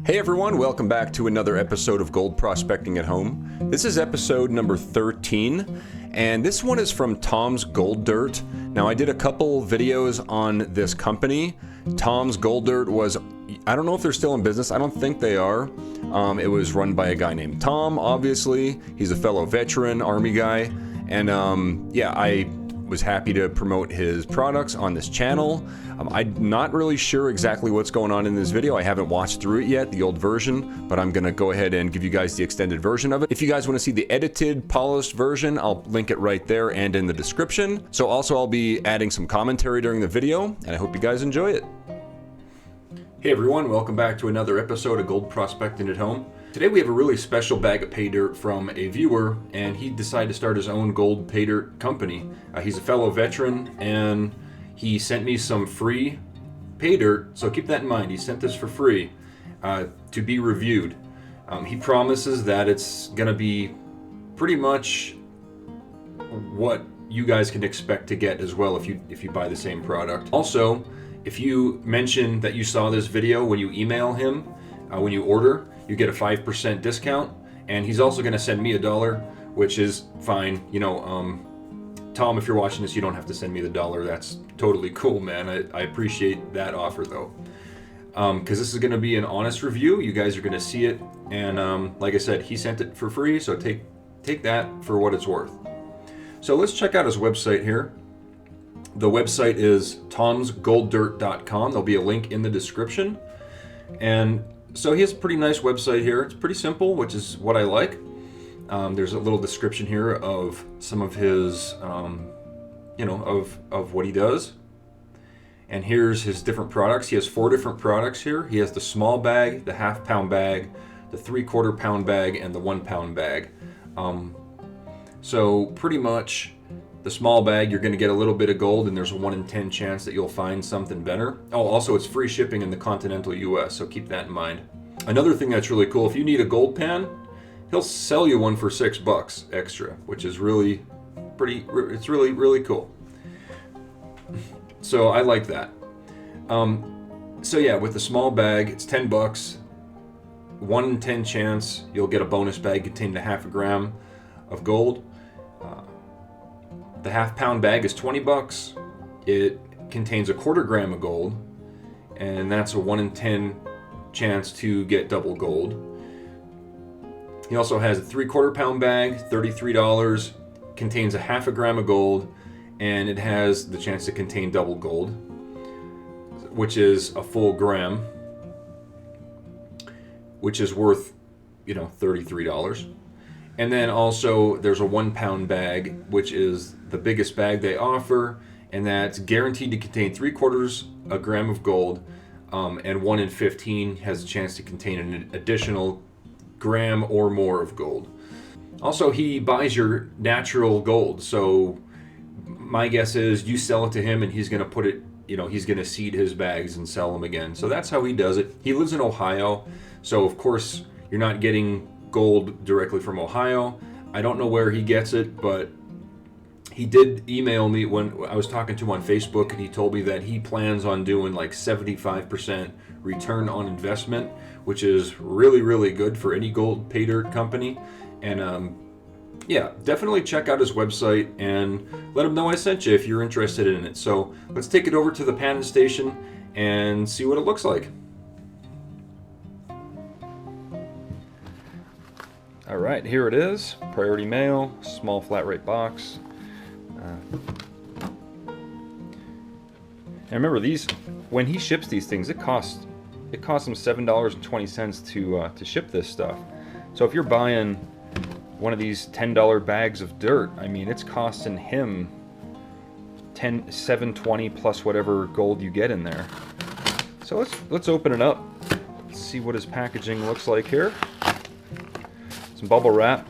Hey everyone, welcome back to another episode of Gold Prospecting at Home. This is episode number 13, and this one is from Tom's Gold Dirt. Now, I did a couple videos on this company. Tom's Gold Dirt was, I don't know if they're still in business. I don't think they are. It was run by a guy named Tom, obviously. He's a fellow veteran, Army guy. And yeah, I was happy to promote his products on this channel. I'm not really sure exactly what's going on in this video. I haven't watched through it yet, the old version, but I'm gonna go ahead and give you guys the extended version of it. If you guys wanna see the edited, polished version, I'll link it right there and in the description. So also I'll be adding some commentary during the video, and I hope you guys enjoy it. Hey everyone, welcome back to another episode of Gold Prospecting at Home. Today we have a really special bag of pay dirt from a viewer, and he decided to start his own gold pay dirt company. He's a fellow veteran, and he sent me some free pay dirt, so keep that in mind. He sent this for free to be reviewed. He promises that it's going to be pretty much what you guys can expect to get as well if you buy the same product. Also, if you mention that you saw this video when you email him, when you order, you get a 5% discount, and he's also going to send me $1, which is fine. You know, Tom, if you're watching this, you don't have to send me the $1. That's totally cool, man. I appreciate that offer, though, because this is going to be an honest review. You guys are going to see it, and like I said, he sent it for free, so take that for what it's worth. So let's check out his website here. The website is tomsgolddirt.com. There'll be a link in the description, and so he has a pretty nice website here. It's pretty simple, which is what I like. There's a little description here of some of his, you know, of what he does. And here's his different products. He has 4 different products here. He has the small bag, the half-pound bag, the 3/4 pound bag, and the 1-pound bag. So pretty much the small bag, you're going to get a little bit of gold, and there's a 1 in 10 chance that you'll find something better. Oh, also it's free shipping in the continental US, so keep that in mind. Another thing that's really cool, if you need a gold pan, he'll sell you one for $6 extra, which is really it's really cool. So I like that. So yeah, with the small bag, it's $10. 1 in 10 chance you'll get a bonus bag containing a half a gram of gold. The half-pound bag is $20. It contains a 1/4 gram of gold, and that's a 1 in 10 chance to get double gold. He also has a 3/4 pound bag, $33, contains a half a gram of gold, and it has the chance to contain double gold, which is a full gram, which is worth, you know, $33. And then also there's a 1-pound bag, which is the biggest bag they offer, and that's guaranteed to contain 3/4 a gram of gold, and 1 in 15 has a chance to contain an additional gram or more of gold. Also, he buys your natural gold, so my guess is you sell it to him and he's going to put it, you know, he's going to seed his bags and sell them again. So that's how he does it. He lives in Ohio, so of course you're not getting gold directly from Ohio. I don't know where he gets it, but he did email me when I was talking to him on Facebook, and he told me that he plans on doing like 75% return on investment, which is really good for any gold pay dirt company. And yeah, definitely check out his website and let him know I sent you if you're interested in it. So let's take it over to the panning station and see what it looks like. All right, here it is. Priority mail, small flat rate box. And remember, these, when he ships these things, it costs him $7.20 to ship this stuff. So if you're buying one of these $10 bags of dirt, I mean, it's costing him $7.20 plus whatever gold you get in there. So let's open it up. Let's see what his packaging looks like here. Some bubble wrap.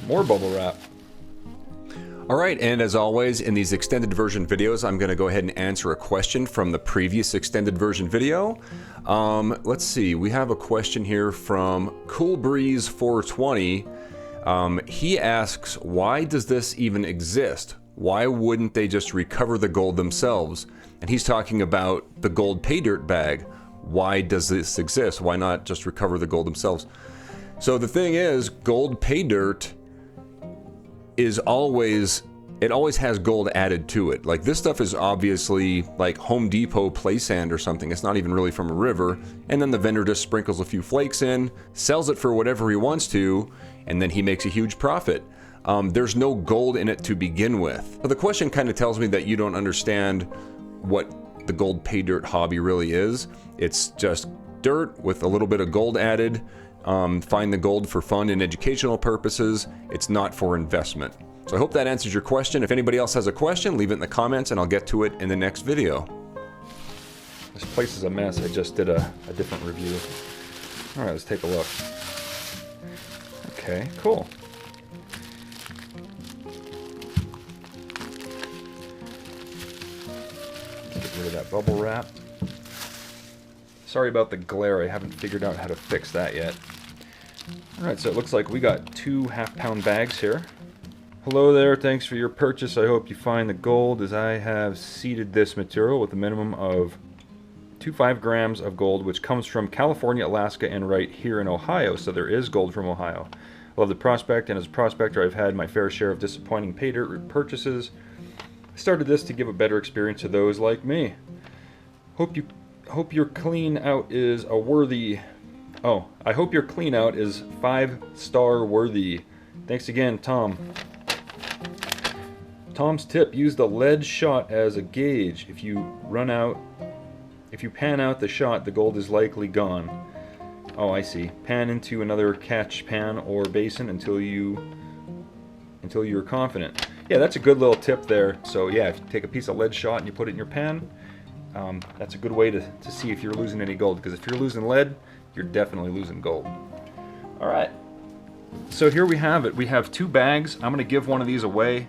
More bubble wrap. All right, and as always, in these extended version videos, I'm going to go ahead and answer a question from the previous extended version video. Let's see, we have a question here from Cool Breeze 420. He asks, why does this even exist? why wouldn't they just recover the gold themselves? And he's talking about the gold Paydirt bag. Why does this exist? Why not just recover the gold themselves? So the thing is, gold Paydirt is always has gold added to it. Like, this stuff is obviously like Home Depot play sand or something. It's not even really from a river. And then the vendor just sprinkles a few flakes in, sells it for whatever he wants to, and then he makes a huge profit. There's no gold in it to begin with. So the question kind of tells me that you don't understand what the gold Paydirt hobby really is. It's just dirt with a little bit of gold added. Find the gold for fun and educational purposes. It's not for investment. So I hope that answers your question. If anybody else has a question, leave it in the comments and I'll get to it in the next video. This place is a mess. I just did a different review. All right, let's take a look. Okay, cool. Get rid of that bubble wrap. Sorry about the glare. I haven't figured out how to fix that yet. All right, so it looks like we got 2 half-pound bags here. Hello there, thanks for your purchase. I hope you find the gold, as I have seeded this material with a minimum of 2.5 grams of gold, which comes from California, Alaska, and right here in Ohio. So there is gold from Ohio. I love the prospect, and as a prospector, I've had my fair share of disappointing Paydirt purchases. I started this to give a better experience to those like me. Hope your clean out is a worthy. Oh, I hope your clean out is 5-star worthy. Thanks again, Tom. Tom's tip: use the lead shot as a gauge. If you pan out the shot, the gold is likely gone. Oh, I see. Pan into another catch pan or basin until you're confident. Yeah, that's a good little tip there. So yeah, if you take a piece of lead shot and you put it in your pan, that's a good way to see if you're losing any gold, because if you're losing lead, you're definitely losing gold. All right, so here we have it. We have 2 bags. I'm going to give one of these away.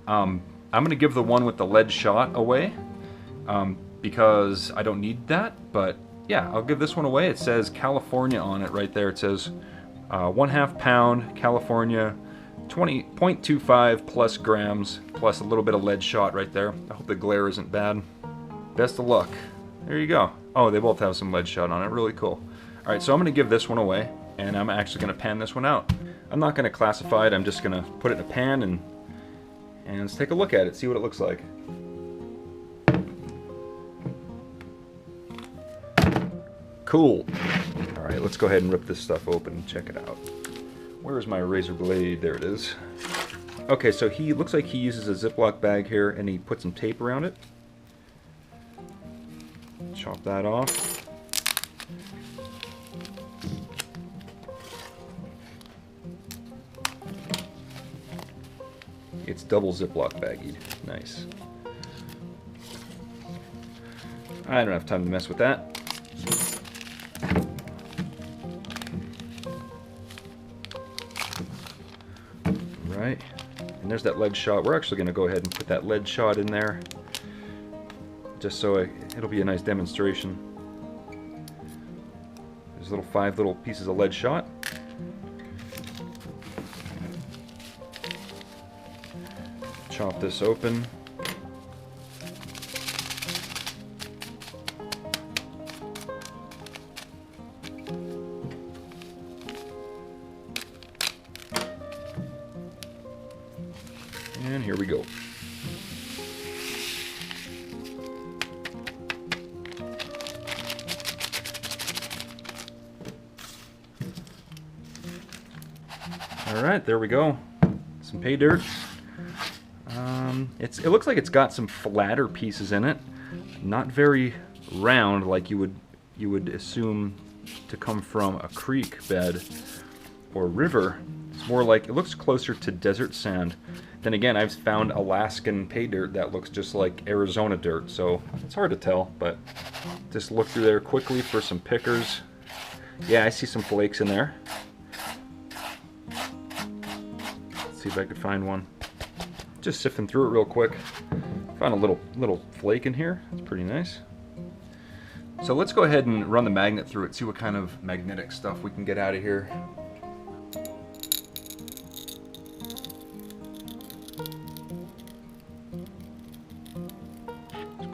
I'm going to give the one with the lead shot away because I don't need that, but yeah, I'll give this one away. It says California on it right there. It says 1/2 pound California, 20.25 plus grams, plus a little bit of lead shot right there. I hope the glare isn't bad. Best of luck. There you go. Oh, they both have some lead shot on it. Really cool. All right, so I'm going to give this one away, and I'm actually going to pan this one out. I'm not going to classify it. I'm just going to put it in a pan and let's take a look at it, see what it looks like. Cool. All right, let's go ahead and rip this stuff open and check it out. Where's my razor blade? There it is. Okay, so he looks like he uses a Ziploc bag here, and he put some tape around it. Chop that off. It's double Ziploc baggied. Nice. I don't have time to mess with that. Right. And there's that lead shot. We're actually going to go ahead and put that lead shot in there, just so it'll be a nice demonstration. There's 5 little pieces of lead shot. Chop this open. And here we go. All right, there we go. Some Paydirt. It looks like it's got some flatter pieces in it, not very round like you would assume to come from a creek bed or river. It's more like, it looks closer to desert sand. Then again, I've found Alaskan Paydirt that looks just like Arizona dirt, so it's hard to tell, but just look through there quickly for some pickers. Yeah, I see some flakes in there. Let's see if I could find one. Just sifting through it real quick. Found a little flake in here. That's pretty nice. So let's go ahead and run the magnet through it, see what kind of magnetic stuff we can get out of here.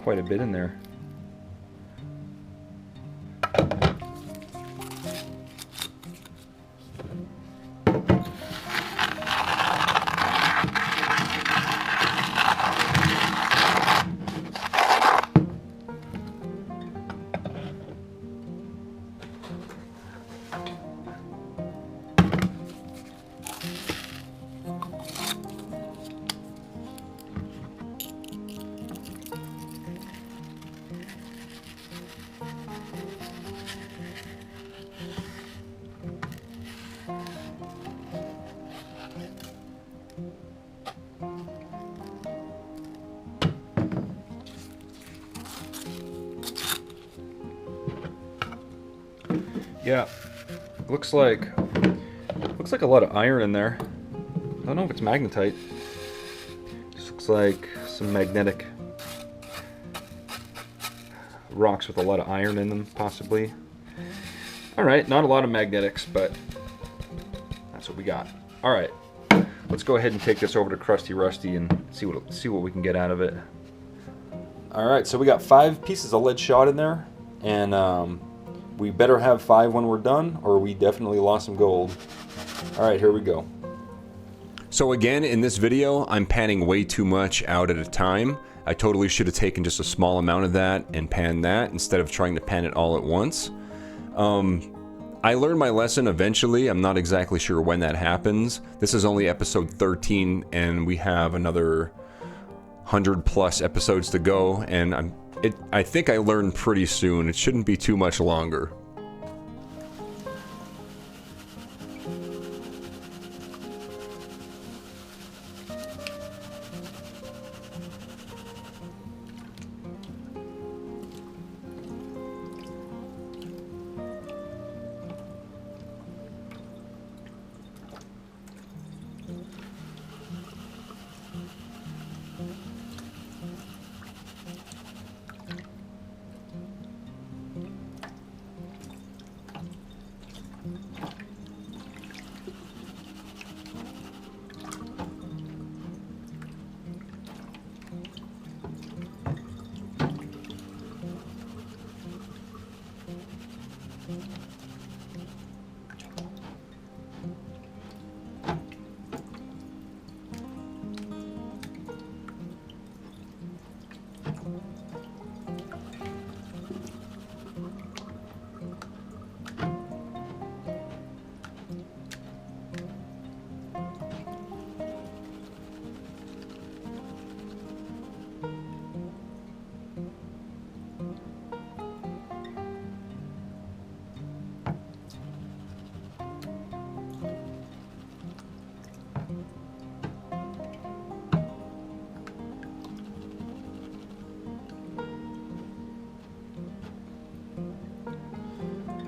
quite a bit in there. Yeah, looks like a lot of iron in there. I don't know if it's magnetite. Just looks like some magnetic rocks with a lot of iron in them, possibly. All right, not a lot of magnetics, but that's what we got. All right, let's go ahead and take this over to Krusty Rusty and see what we can get out of it. All right, so we got 5 pieces of lead shot in there, and we better have 5 when we're done, or we definitely lost some gold. All right, here we go. So again, in this video, I'm panning way too much out at a time. I totally should have taken just a small amount of that and panned that instead of trying to pan it all at once. I learned my lesson eventually. I'm not exactly sure when that happens. This is only episode 13, and we have another 100+ episodes to go, and I think I learned pretty soon. It shouldn't be too much longer.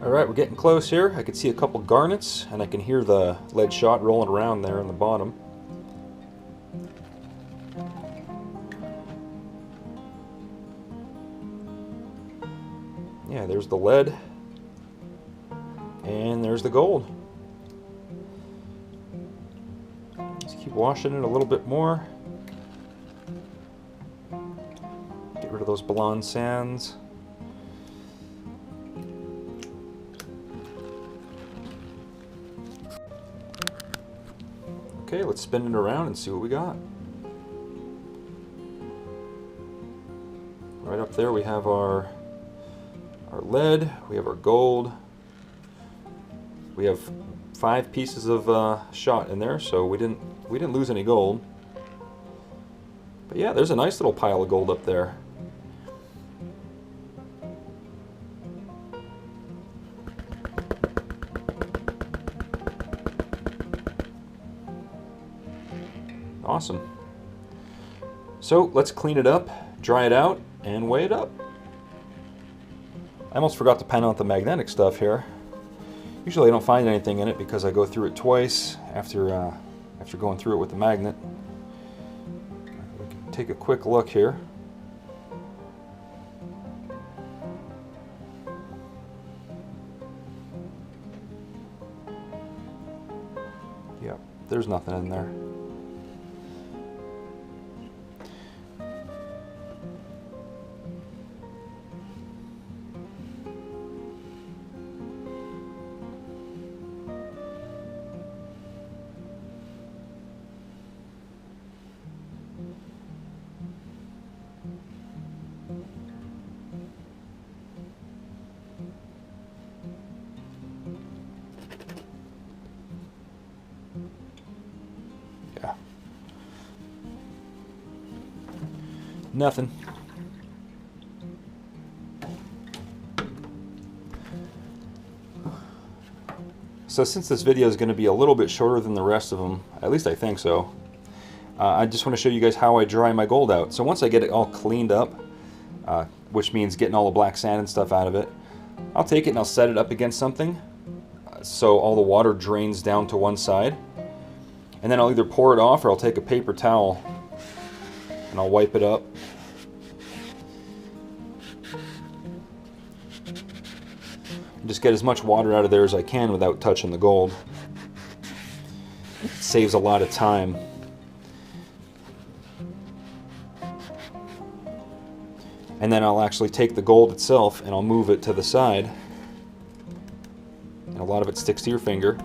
Alright, we're getting close here. I can see a couple garnets, and I can hear the lead shot rolling around there in the bottom. Yeah, there's the lead. And there's the gold. Let's keep washing it a little bit more. Get rid of those blonde sands. Okay, let's spin it around and see what we got. Right up there we have our lead, we have our gold. We have 5 pieces of shot in there, so we didn't lose any gold. But yeah, there's a nice little pile of gold up there. Awesome. So let's clean it up, dry it out, and weigh it up. I almost forgot to pan out the magnetic stuff here. Usually I don't find anything in it because I go through it twice after going through it with the magnet. We can take a quick look here. Yep, there's nothing in there. Nothing. So since this video is going to be a little bit shorter than the rest of them, at least I think so, I just want to show you guys how I dry my gold out. So once I get it all cleaned up, which means getting all the black sand and stuff out of it, I'll take it and I'll set it up against something so all the water drains down to one side. And then I'll either pour it off or I'll take a paper towel and I'll wipe it up. Just get as much water out of there as I can without touching the gold. It saves a lot of time. And then I'll actually take the gold itself and I'll move it to the side. And a lot of it sticks to your finger.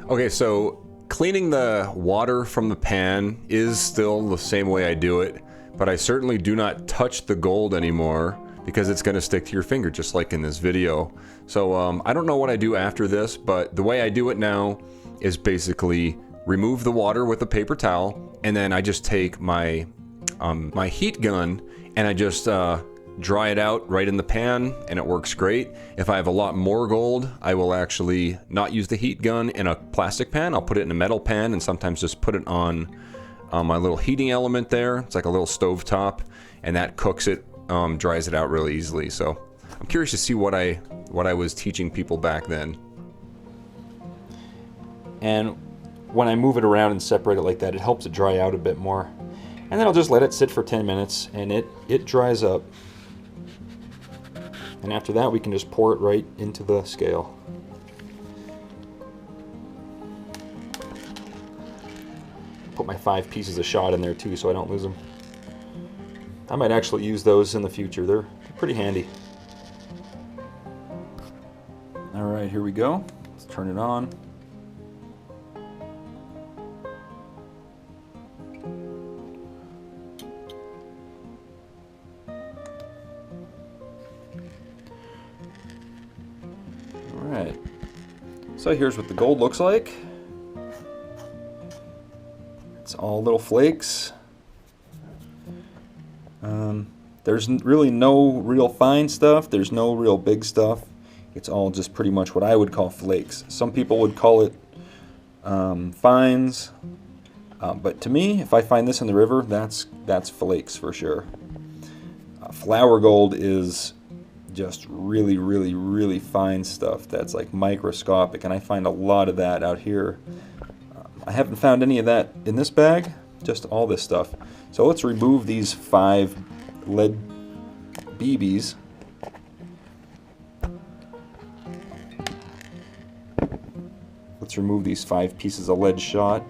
Okay, so cleaning the water from the pan is still the same way I do it, but I certainly do not touch the gold anymore because it's going to stick to your finger, just like in this video. So I don't know what I do after this, but the way I do it now is basically remove the water with a paper towel, and then I just take my my heat gun and I just dry it out right in the pan, and it works great. If I have a lot more gold, I will actually not use the heat gun in a plastic pan. I'll put it in a metal pan and sometimes just put it on my little heating element there. It's like a little stove top, and that cooks it, dries it out really easily. So I'm curious to see what I was teaching people back then. And when I move it around and separate it like that, it helps it dry out a bit more. And then I'll just let it sit for 10 minutes and it dries up. And after that, we can just pour it right into the scale. Put my 5 pieces of shot in there too, so I don't lose them. I might actually use those in the future. They're pretty handy. All right, here we go. Let's turn it on. Alright, so here's what the gold looks like. It's all little flakes. There's really no real fine stuff, there's no real big stuff. It's all just pretty much what I would call flakes. Some people would call it fines, but to me, if I find this in the river, that's flakes for sure. Flour gold is just really, really, really fine stuff that's like microscopic, and I find a lot of that out here. I haven't found any of that in this bag, just all this stuff. So let's remove these 5 lead BBs. Let's remove these 5 pieces of lead shot.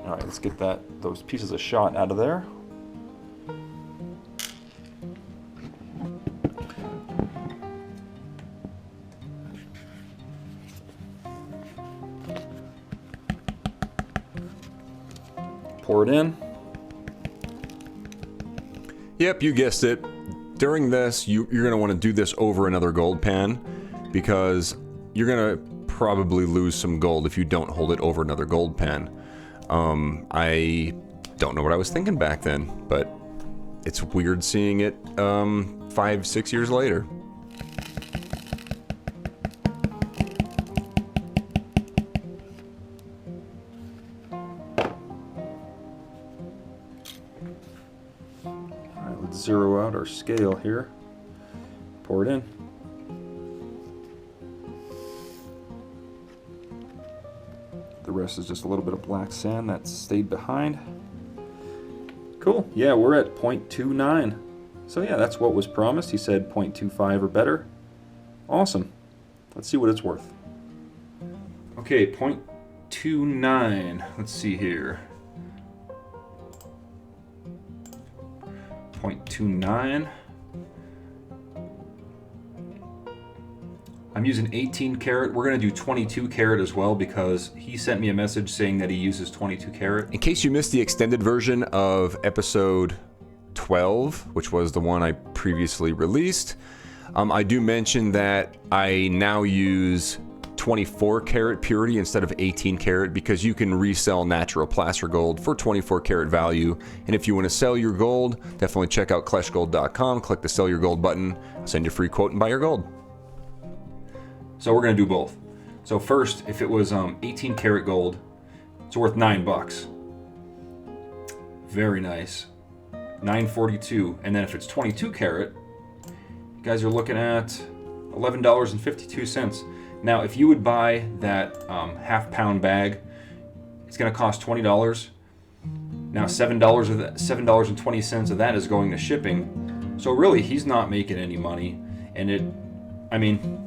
Alright, let's get those pieces of shot out of there. Pour it in. Yep, you guessed it. During this, you're going to want to do this over another gold pan because you're going to probably lose some gold if you don't hold it over another gold pan. I don't know what I was thinking back then, but it's weird seeing it 5-6 years later. Zero out our scale here. Pour it in. The rest is just a little bit of black sand that stayed behind. Cool. Yeah, we're at 0.29. So yeah, that's what was promised. He said 0.25 or better. Awesome. Let's see what it's worth. Okay, 0.29. Let's see here. 0.29. I'm using 18 karat. We're going to do 22 karat as well because he sent me a message saying that he uses 22 karat. In case you missed the extended version of episode 12, which was the one I previously released, I do mention that I now use 24 karat purity instead of 18 karat because you can resell natural placer gold for 24 karat value. And if you want to sell your gold, definitely check out kleshgold.com, click the sell your gold button, I'll send you a free quote and buy your gold. So we're going to do both. So first, if it was 18 karat gold, it's worth $9. Very nice. $9.42. And then if it's 22 karat, you guys are looking at $11.52. Now, if you would buy that half-pound bag, it's going to cost $20. Now, $7 of that, $7.20 of that is going to shipping. So really, he's not making any money, and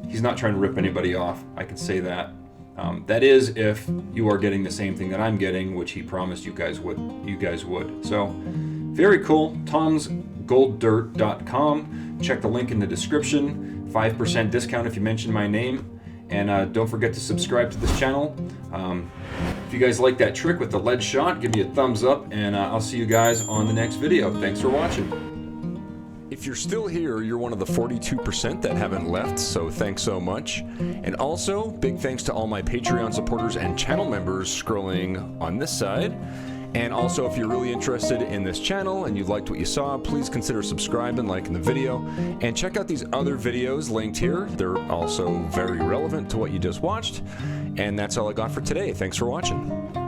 he's not trying to rip anybody off. I can say that. That is if you are getting the same thing that I'm getting, which he promised you guys would. So, very cool. Tom'sGoldDirt.com. Check the link in the description. 5% discount if you mention my name. And don't forget to subscribe to this channel. If you guys like that trick with the lead shot, give me a thumbs up, and I'll see you guys on the next video. Thanks for watching. If you're still here, you're one of the 42% that haven't left, so thanks so much. And also, big thanks to all my Patreon supporters and channel members scrolling on this side. And also, if you're really interested in this channel and you liked what you saw, please consider subscribing, liking the video, and check out these other videos linked here. They're also very relevant to what you just watched. And that's all I got for today. Thanks for watching.